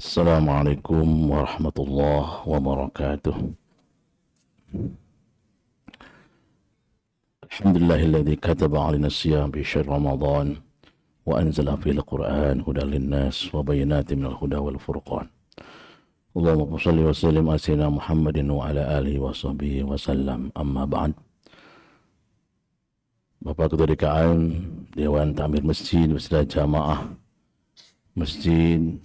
Assalamualaikum warahmatullahi wabarakatuh. Alhamdulillahilladzi kataba 'alaina as-siyam fi syahr Ramadan wa anzala fil Qur'an hudan lin-nas wa bayyinatin minal huda wal furqan. Allahumma shalli wa sallim ala sayyidina Muhammadin wa ala alihi wa sahbihi wa sallam. Amma ba'd. Bapak Ketua DKM Dewan Ta'mir Masjid beserta jamaah Masjid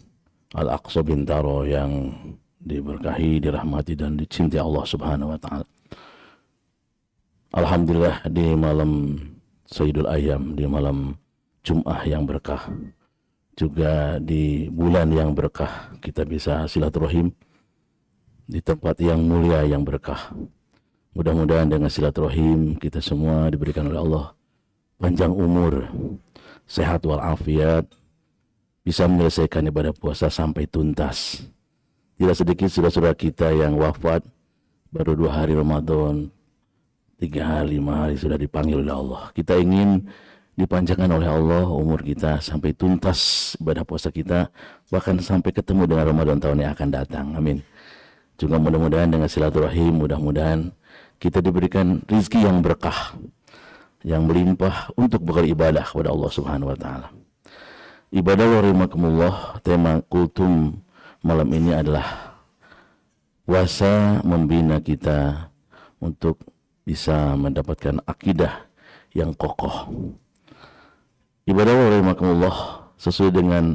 Al-Aqsa Bintaro yang diberkahi, dirahmati dan dicintai Allah Subhanahu wa taala. Alhamdulillah di malam Sayyidul Ayyam, di malam Jum'ah yang berkah, juga di bulan yang berkah, kita bisa silaturahim di tempat yang mulia yang berkah. Mudah-mudahan dengan silaturahim kita semua diberikan oleh Allah panjang umur, sehat walafiat, bisa menyelesaikan ibadah puasa sampai tuntas. Tidak sedikit saudara-saudara kita yang wafat baru 2 hari Ramadan, 3 hari, 5 hari sudah dipanggil oleh Allah. Kita ingin dipanjangkan oleh Allah umur kita sampai tuntas ibadah puasa kita, bahkan sampai ketemu dengan Ramadan tahun yang akan datang. Amin. Juga mudah-mudahan dengan silaturahim, mudah-mudahan kita diberikan rizki yang berkah, yang melimpah untuk beribadah kepada Allah Subhanahu wa taala. Ibadah warimakumullah, tema kultum malam ini adalah puasa membina kita untuk bisa mendapatkan akidah yang kokoh. Ibadah warimakumullah sesuai dengan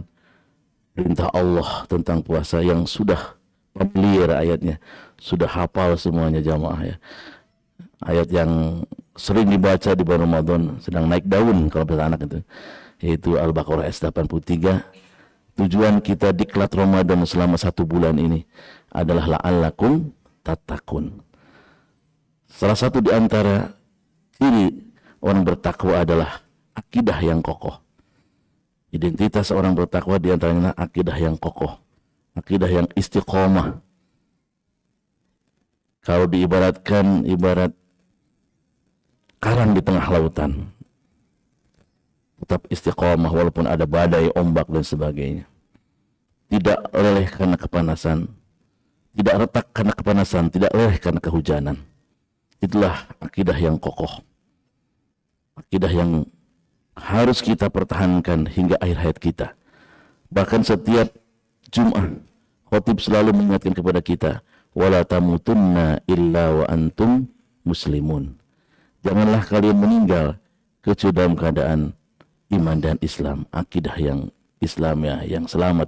perintah Allah tentang puasa yang sudah familiar ayatnya, sudah hafal semuanya jamaah ya. Ayat yang sering dibaca di bulan Ramadan, sedang naik daun kalau bahasa anak itu, yaitu Al-Baqarah ayat 83. Tujuan kita diklat Ramadan selama 1 bulan ini adalah la'allakum tattaqun. Salah satu di antara ciri orang bertakwa adalah akidah yang kokoh. Identitas orang bertakwa di antaranya akidah yang kokoh, akidah yang istiqomah. Kalau diibaratkan ibarat karang di tengah lautan, tetap istiqomah walaupun ada badai, ombak dan sebagainya. Tidak leleh karena kepanasan, tidak retak karena kepanasan, tidak leleh karena kehujanan. Itulah akidah yang kokoh, akidah yang harus kita pertahankan hingga akhir hayat kita. Bahkan setiap Jum'ah khatib selalu mengingatkan kepada kita, wala tamutunna illa wa antum muslimun. Janganlah kalian meninggal kecuali dalam keadaan iman dan Islam, akidah yang Islamiyah yang selamat.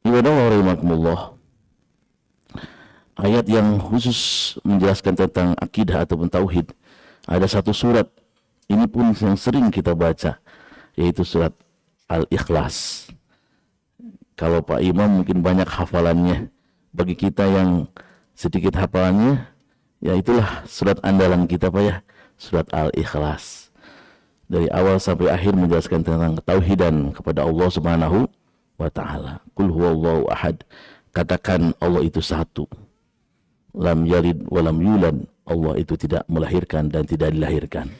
Ibadah warimakumullah, ayat yang khusus menjelaskan tentang akidah ataupun tauhid. Ada satu surat, ini pun yang sering kita baca, yaitu surat Al-Ikhlas. Kalau Pak Imam mungkin banyak hafalannya, bagi kita yang sedikit hafalannya, ya itulah surat andalan kita Pak ya, surat Al-Ikhlas. Dari awal sampai akhir menjelaskan tentang tauhidan kepada Allah Subhanahu wa taala. Qul huwallahu ahad. Katakan Allah itu satu. Lam yalid wa lam yulad. Allah itu tidak melahirkan dan tidak dilahirkan.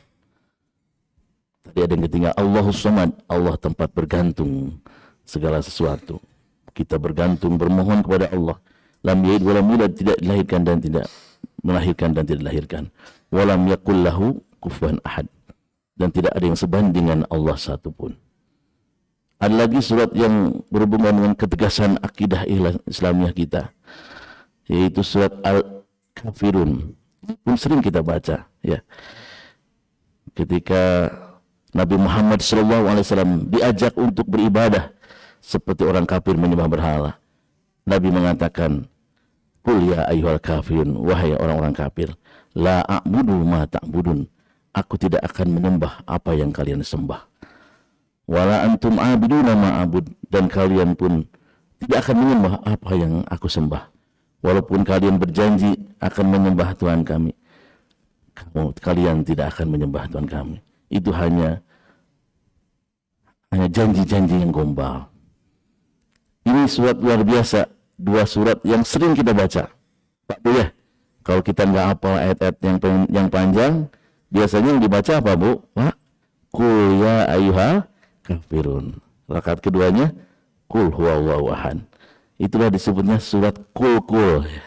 Tadi ada yang ketiga, Allahus samad. Allah tempat bergantung segala sesuatu. Kita bergantung, bermohon kepada Allah. Lam yalid wa lam yulad, tidak dilahirkan dan tidak melahirkan dan tidak dilahirkan. Wa lam yakul lahu kufuwan ahad. Dan tidak ada yang sebanding dengan Allah satupun. Ada lagi surat yang berhubungan dengan ketegasan akidah Islamiyah kita, yaitu surat Al-Kafirun. Pun sering kita baca ya. Ketika Nabi Muhammad SAW diajak untuk beribadah seperti orang kafir menyembah berhala, Nabi mengatakan, qul ya ayyuhal kafirun, wahai orang-orang kafir, la a'budu ma ta'budun, aku tidak akan menyembah apa yang kalian sembah. Wala antum abiduna ma'abud, dan kalian pun tidak akan menyembah apa yang aku sembah. Walaupun kalian berjanji akan menyembah Tuhan kami, kalian tidak akan menyembah Tuhan kami. Itu hanya janji-janji yang gombal. Ini surat luar biasa, 2 surat yang sering kita baca Pak Bu ya. Kalau kita nggak hafal ayat-ayat yang panjang, biasanya yang dibaca apa Bu? Pak, qul ya ayyuhal kafirun. Rakaat keduanya, Qul huwallahu ahad. Itulah disebutnya surat kul ya,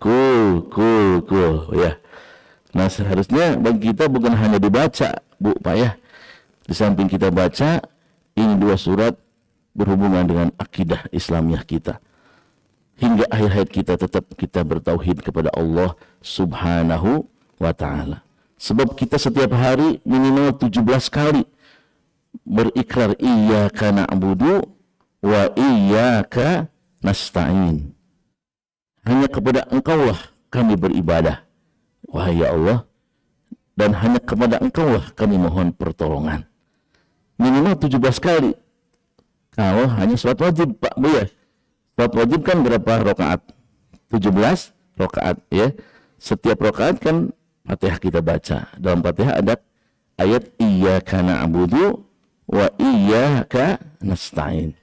kul ya. Nah, seharusnya bagi kita bukan hanya dibaca, Bu, Pak ya. Di samping kita baca, ini dua surat berhubungan dengan akidah Islamiah kita. Hingga akhir hayat kita tetap kita bertauhid kepada Allah Subhanahu wa ta'ala. Sebab kita setiap hari minimal 17 kali berikrar iyyaka na'budu wa iyyaka nasta'in. Hanya kepada Engkaulah kami beribadah, wahai ya Allah, dan hanya kepada Engkaulah kami mohon pertolongan. Minimal 17 kali. Kalau hanya sholat wajib, Pak Bu ya. Sholat wajib kan berapa rakaat? 17 rakaat ya. Setiap rakaat kan Fatihah kita baca. Dalam Fatihah ada ayat iyyaka na'budu wa iyyaka nasta'in.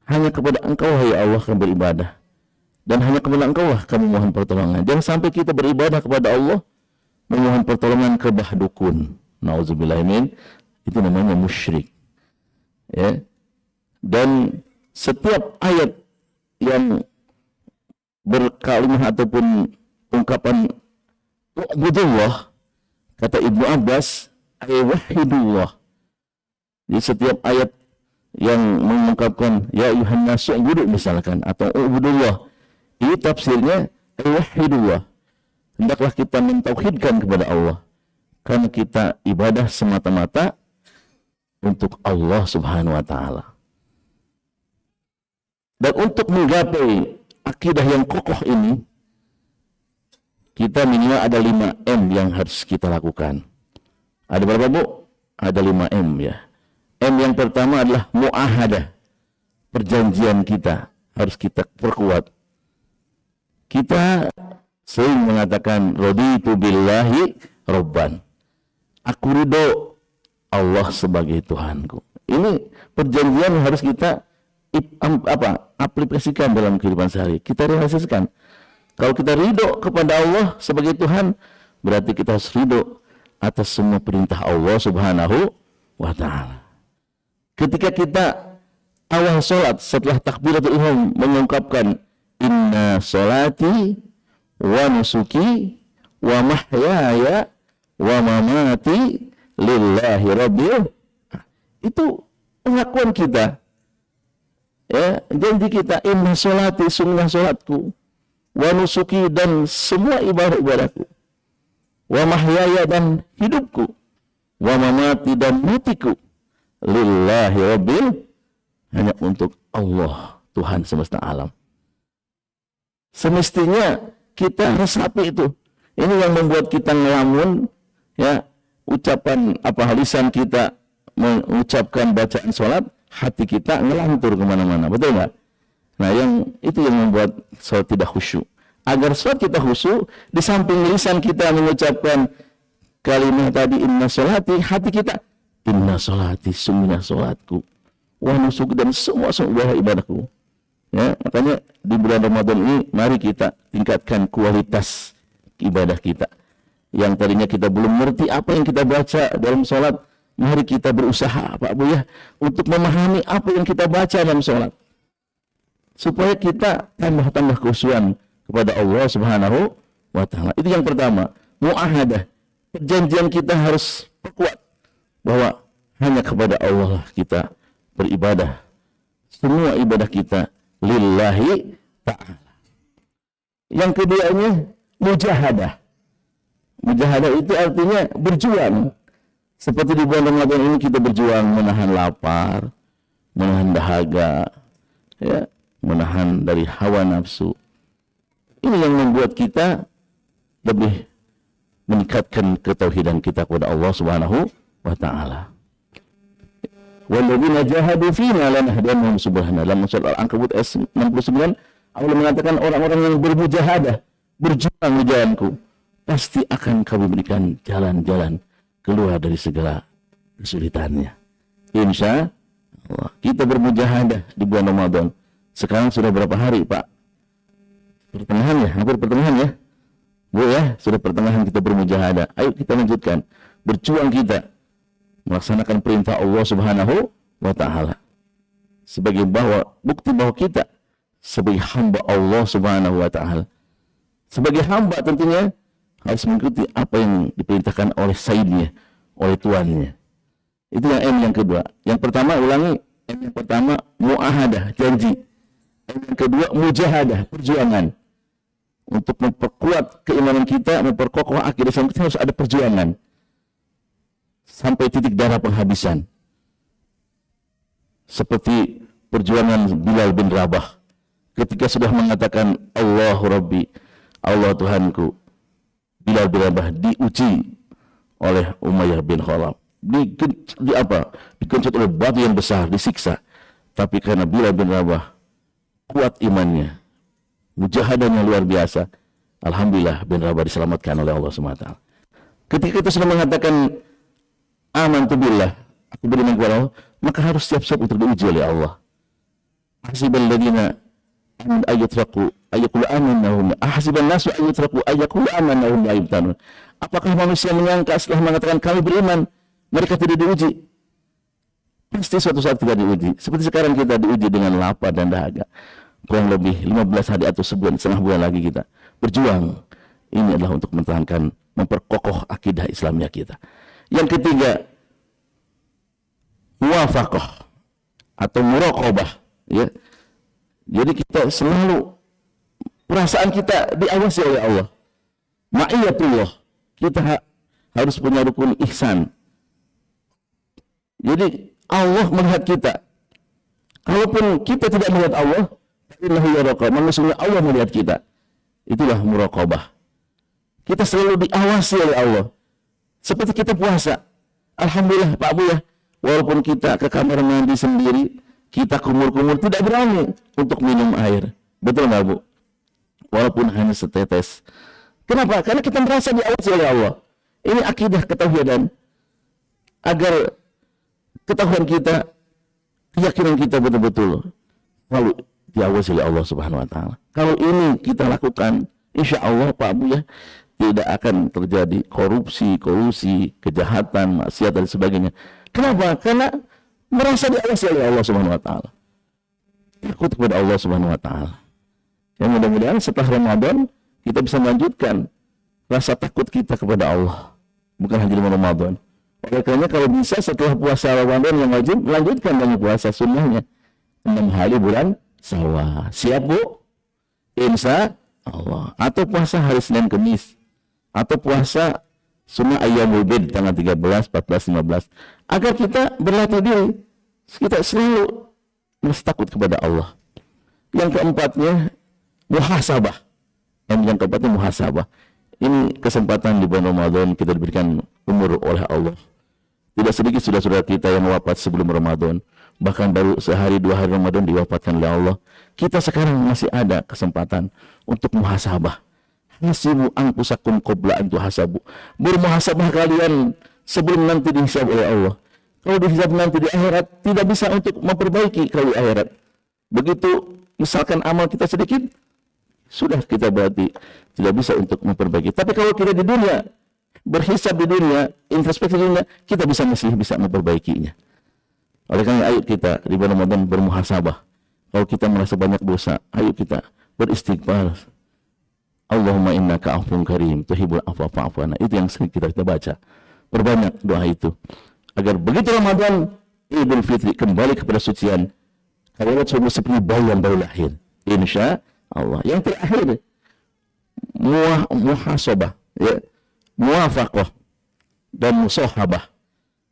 Hanya kepada Engkau ya Allah kami beribadah, dan hanya kepada Engkaulah kami mohon pertolongan. Jangan sampai kita beribadah kepada Allah memohon pertolongan ke dukun. Nauzubillah min, itu namanya musyrik. Ya. Dan setiap ayat yang berkalimat ataupun ungkapan Ubudullah, kata Ibnu Abbas, ay wahidullah. Di setiap ayat yang mengungkapkan ya ayuhan nasu ubudu misalkan, atau Ubudullah, ini tafsirnya ay wahidullah. Hendaklah kita mentauhidkan kepada Allah, karena kita ibadah semata-mata untuk Allah Subhanahu wa ta'ala. Dan untuk menggapai akidah yang kokoh ini, kita minimal ada 5M yang harus kita lakukan. Ada berapa, Bu? Ada 5M ya. M yang pertama adalah mu'ahadah. Perjanjian kita harus kita perkuat. Kita sering mengatakan raditu billahi robban. Aku ridho Allah sebagai Tuhanku. Ini perjanjian yang harus kita aplikasikan dalam kehidupan sehari. Kita realisasikan. Kalau kita ridho kepada Allah sebagai Tuhan, berarti kita harus ridho atas semua perintah Allah Subhanahu wa ta'ala. Ketika kita awal sholat setelah takbiratul ihram mengungkapkan inna sholati wa nusuki wa mahyaya wa mamati lillahi rabbil, itu pengakuan kita ya, janji kita, inna sholati, sungguh sholatku, wa nusuki, dan semua ibadah-ibadahku, wa mahyaya, dan hidupku, wa mamati, dan matiku, lillahi rabbil, hanya untuk Allah Tuhan semesta alam. Semestinya kita resapi itu. Ini yang membuat kita ngelamun ya, ucapan lisan kita mengucapkan bacaan sholat, hati kita ngelantur kemana-mana, betul nggak? Nah, itu yang membuat sholat tidak khusyuk. Agar sholat kita khusyuk, di samping lisan kita mengucapkan kalimat tadi inna sholati, hati kita inna sholati, sungguhnya sholatku, wa nusuk, dan semua ibadahku. Ya, makanya di bulan Ramadan ini mari kita tingkatkan kualitas ibadah kita. Yang tadinya kita belum mengerti apa yang kita baca dalam sholat, mari kita berusaha, Pak Bu ya, untuk memahami apa yang kita baca dalam sholat, supaya kita tambah kekhusyuan kepada Allah Subhanahu wa ta'ala. Itu yang pertama, mu'ahadah. Perjanjian kita harus kuat bahwa hanya kepada Allah kita beribadah. Semua ibadah kita lillahi ta'ala. Yang keduanya, mujahadah. Mujahadah itu artinya berjuang. Seperti di bulan Ramadan ini kita berjuang menahan lapar, menahan dahaga, ya, menahan dari hawa nafsu. Ini yang membuat kita lebih meningkatkan ketauhidan kita kepada Allah Subhanahu wa ta'ala. Walladzina jahadu fina lanahdiyannahum subulana. Dalam surah Al-Ankabut ayat 69, Allah mengatakan orang-orang yang bermujahadah, berjuang di jalanku, pasti akan kami berikan jalan-jalan keluar dari segala kesulitannya. Insya Allah. Kita bermujahadah di bulan Ramadan. Sekarang sudah berapa hari, Pak? Pertengahan ya, hampir pertengahan ya. Bu ya, sudah pertengahan kita bermujahadah. Ayo kita lanjutkan. Berjuang kita melaksanakan perintah Allah Subhanahu wa ta'ala. sebagai bukti bahwa kita sebagai hamba Allah Subhanahu wa taala. Sebagai hamba tentunya harus mengikuti apa yang diperintahkan oleh sayyidnya, oleh tuannya. Itu yang M yang kedua. Yang pertama, ulangi. M yang pertama, muahadah, janji. M yang kedua, mujahadah, perjuangan. Untuk memperkuat keimanan kita, memperkokoh akidah Islam kita harus ada perjuangan. Sampai titik darah penghabisan. Seperti perjuangan Bilal bin Rabah. Ketika sudah mengatakan Allahu Rabbi, Allah Tuhanku, Bilal bin Rabah diuji oleh Umayyah bin Khalaf. Dikencut oleh batu yang besar, disiksa. Tapi karena Bilal bin Rabah kuat imannya, mujahadahnya luar biasa, alhamdulillah bin Rabah diselamatkan oleh Allah SWT. Ketika kita sudah mengatakan amantu billah, aku beriman kepada Allah, maka harus siap-siap untuk diuji oleh Allah. Hasibal ladina ayutraku ayakul amannahum ahsiban nasu ayutraku ayakul amannahum la yuftanun. Apakah manusia menyangka setelah mengatakan kami beriman mereka tidak diuji? Pasti suatu saat kita diuji. Seperti sekarang kita diuji dengan lapar dan dahaga. Kurang lebih 15 hari atau sebulan, setengah bulan lagi kita berjuang. Ini adalah untuk mempertahankan, memperkokoh akidah Islamnya kita. Yang ketiga, muwafaqah atau muraqabah, ya. Jadi kita selalu perasaan kita diawasi oleh Allah. Ma'iyatullah. Kita harus punya rukun ihsan. Jadi Allah melihat kita. Kalaupun kita tidak melihat Allah, innahu yaraka, maksudnya Allah melihat kita. Itulah muraqabah. Kita selalu diawasi oleh Allah. Seperti kita puasa. Alhamdulillah Pak Bu ya, walaupun kita ke kamar mandi sendiri, kita kumur-kumur tidak berani untuk minum air. Betul nggak Bu? Walaupun hanya setetes. Kenapa? Karena kita merasa diawasi oleh Allah. Ini akidah ketauhidan. Agar ketahuan kita, keyakinan kita betul-betul selalu diawasi oleh Allah Subhanahu wa taala. Kalau ini kita lakukan, insya Allah Pak Bu ya, tidak akan terjadi korupsi, kolusi, kejahatan, maksiat dan sebagainya. Kenapa? Karena merasa diawasi oleh Allah Subhanahu wa taala. Takut kepada Allah Subhanahu wa taala. Yang mudah-mudahan setelah Ramadan kita bisa melanjutkan rasa takut kita kepada Allah. Bukan hanya di Ramadan. Oleh karena kalau bisa setelah puasa Ramadan yang wajib melanjutkan dengan puasa sunnahnya 6 hari bulan Syawal. Siap Bu? Insya Allah. Atau puasa hari Senin Kamis. Atau puasa sunnah Ayyamul Bid tanggal 13, 14, 15. Agar kita berlatih diri. Kita selalu merasa takut kepada Allah. Yang keempatnya muhasabah. Yang keempatnya muhasabah. Ini kesempatan di bulan Ramadan kita diberikan umur oleh Allah. Tidak sedikit saudara-saudara kita yang wafat sebelum Ramadan. Bahkan baru sehari 2 hari Ramadan diwafatkan oleh Allah. Kita sekarang masih ada kesempatan untuk muhasabah. Hasibu anfusakum qabla an tuhasabu. Bermuhasabah kalian sebelum nanti dihisab oleh Allah. Kalau dihisab nanti di akhirat tidak bisa untuk memperbaiki kalau di akhirat. Begitu misalkan amal kita sedikit, sudah kita berarti tidak bisa untuk memperbaiki. Tapi kalau kita di dunia berhisab di dunia, introspeksi di dunia, kita masih bisa memperbaikinya. Oleh karena ayo kita di bulan Ramadan bermuhasabah. Kalau kita merasa banyak dosa, ayo kita beristighfar. Allahumma innaka afuwwun karim tuhibbul afwa fa'fu anna. Itu yang sering kita baca. Perbanyak doa itu. Agar begitu Ramadan Idul Fitri kembali kepada sucian. Kalian seperti bayi yang baru lahir. Insya Allah. Yang terakhir muhasabah, ya. Muwafaqah dan musahabah.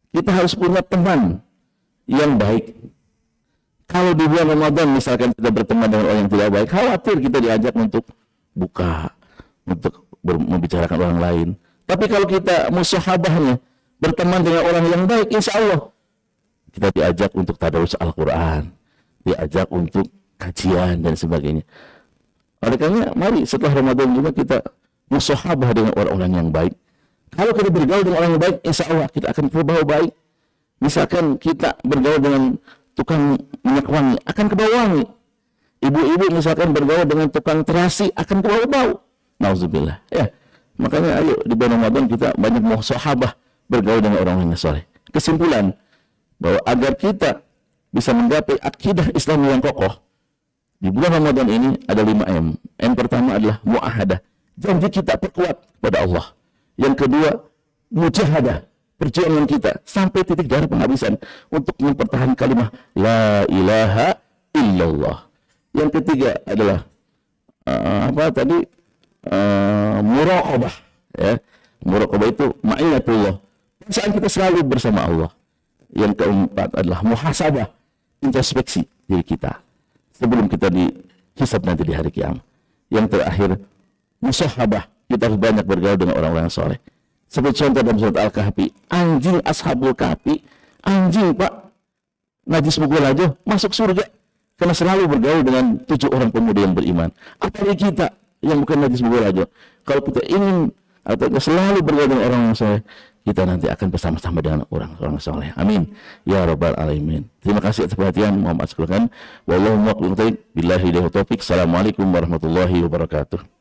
Kita harus punya teman yang baik. Kalau di bulan Ramadan misalkan kita berteman dengan orang yang tidak baik, khawatir kita diajak untuk buka, untuk membicarakan orang lain. Tapi kalau kita musahabahnya, berteman dengan orang yang baik, insya Allah kita diajak untuk tadarus Al-Quran, diajak untuk kajian dan sebagainya. Oleh karena mari setelah Ramadan juga kita musahabah dengan orang-orang yang baik. Kalau kita bergaul dengan orang yang baik, insya Allah kita akan berbawa baik. Misalkan kita bergaul dengan tukang minyak wangi, akan kebawa wangi. Ibu-ibu misalkan bergaul dengan tukang terasi, akan kebawa bau. Nauzubillah. Ya, makanya ayo di bulan Ramadan kita banyak musahabah, bergaul dengan orang-orang yang soleh. Kesimpulan bahwa agar kita bisa menggapai akidah Islam yang kokoh, di bulan Ramadan ini ada 5M. M pertama adalah mu'ahadah, janji kita perkuat pada Allah. Yang kedua, mujahadah, perjuangan kita sampai titik darah penghabisan untuk mempertahankan kalimat la ilaha illallah. Yang ketiga adalah muraqabah, ya. Muraqabah itu ma'iyatullah, perasaan kita selalu bersama Allah. Yang keempat adalah muhasabah, introspeksi diri kita sebelum kita dihisab nanti di hari kiamat. Yang terakhir, musahabah, kita harus banyak bergaul dengan orang-orang soleh. Seperti contoh dalam surat Al-Kahfi, anjing Ashabul Kahfi, anjing Pak, najis mughaladzah masuk surga karena selalu bergaul dengan 7 orang pemuda yang beriman. Apalagi kita yang bukan najis mughaladzah, kalau kita ingin atau kita selalu bergaul dengan orang soleh, kita nanti akan bersama-sama dengan orang-orang soleh. Amin ya rabbal alamin. Terima kasih atas perhatian. Mohon maaf sekalian. Wallahu muwaffiq. Billahi taufiq. Assalamualaikum warahmatullahi wabarakatuh.